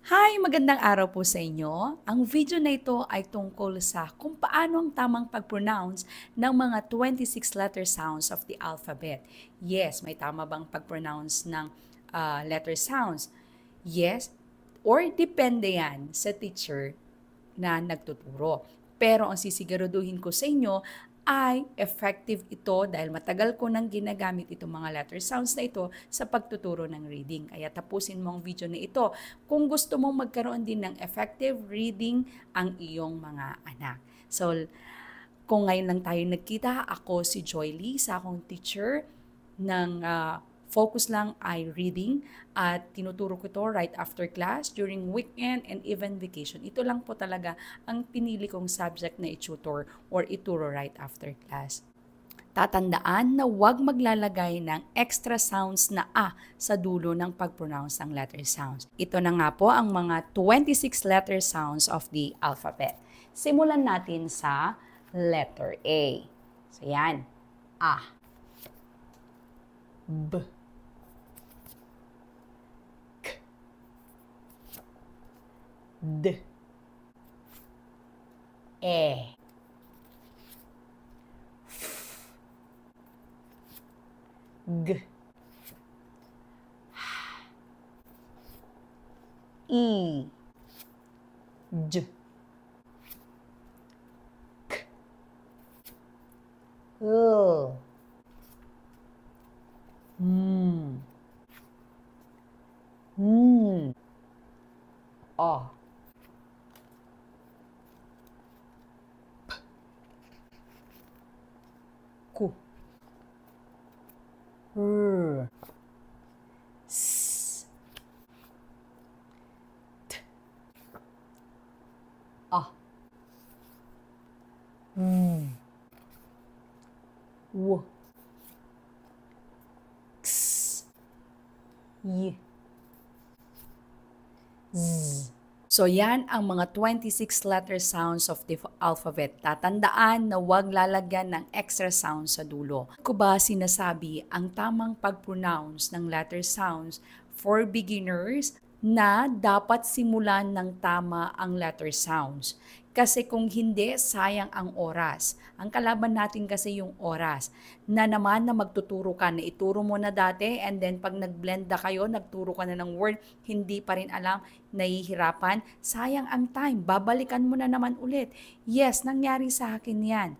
Hi! Magandang araw po sa inyo. Ang video na ito ay tungkol sa kung paano ang tamang pag-pronounce ng mga 26 letter sounds of the alphabet. Yes, may tama bang pag-pronounce ng letter sounds? Yes, or depende yan sa teacher na nagtuturo. Pero ang sisiguraduhin ko sa inyo ay effective ito dahil matagal ko nang ginagamit itong mga letter sounds na ito sa pagtuturo ng reading. Kaya tapusin mo ang video na ito kung gusto mong magkaroon din ng effective reading ang iyong mga anak. So, kung ngayon lang tayo nagkita, ako si Joy Lee, sa akong teacher ng focus lang ay reading at tinuturo ko ito right after class, during weekend, and even vacation. Ito lang po talaga ang pinili kong subject na i-tutor or ituro right after class. Tatandaan na huwag maglalagay ng extra sounds na A sa dulo ng pag-pronounce ng letter sounds. Ito na nga po ang mga 26 letter sounds of the alphabet. Simulan natin sa letter A. So yan, A, B, K, D, E, F, G, H, I, J, K, L, M, N, O, Q, R, S, T, A, V, W, X, Y, Z. So yan ang mga 26 letter sounds of the alphabet. Tatandaan na huwag lalagyan ng extra sounds sa dulo. Ko ba sinasabi ang tamang pag-pronounce ng letter sounds for beginners na dapat simulan ng tama ang letter sounds? Kasi kung hindi, sayang ang oras. Ang kalaban natin kasi yung oras. Na naman na magtuturo ka, na ituro mo na dati, and then pag nag-blend na kayo, nagturo ka na ng word, hindi pa rin alam, nahihirapan, sayang ang time, babalikan mo na naman ulit. Yes, nangyari sa akin yan.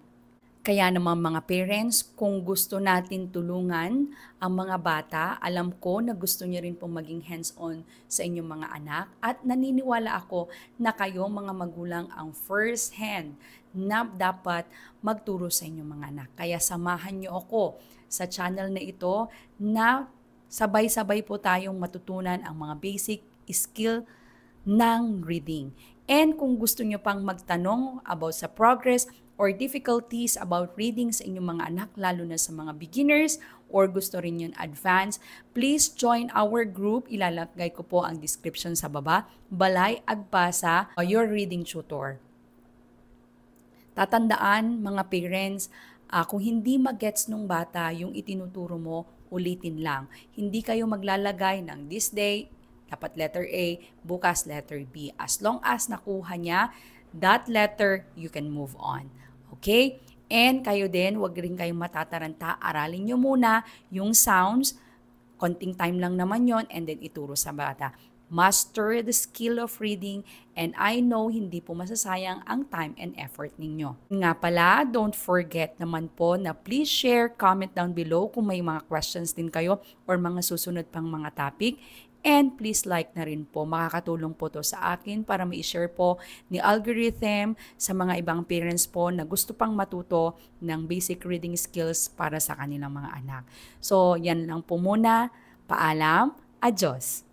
Kaya naman mga parents, kung gusto natin tulungan ang mga bata, alam ko na gusto niyo rin pong maging hands-on sa inyong mga anak at naniniwala ako na kayo mga magulang ang first hand na dapat magturo sa inyong mga anak. Kaya samahan niyo ako sa channel na ito na sabay-sabay po tayong matutunan ang mga basic skill ng reading. And kung gusto nyo pang magtanong about sa progress or difficulties about reading sa inyong mga anak, lalo na sa mga beginners or gusto rin yun advance, please join our group. Ilalagay ko po ang description sa baba. Balay Agbasa, your reading tutor. Tatandaan mga parents, kung hindi magets nung bata yung itinuturo mo, ulitin lang. Hindi kayo maglalagay ng this day, dapat letter A, bukas letter B. As long as nakuha niya that letter, you can move on. Okay? And kayo din, wag rin kayong matataranta. Aralin nyo muna yung sounds. Konting time lang naman yon, and then ituro sa bata. Master the skill of reading, and I know hindi po masasayang ang time and effort ninyo. Nga pala, don't forget naman po na please share, comment down below kung may mga questions din kayo or mga susunod pang mga topic. And please like na rin po. Makakatulong po to sa akin para ma-share po ni algorithm sa mga ibang parents po na gusto pang matuto ng basic reading skills para sa kanilang mga anak. So, yan lang po muna. Paalam. Adios.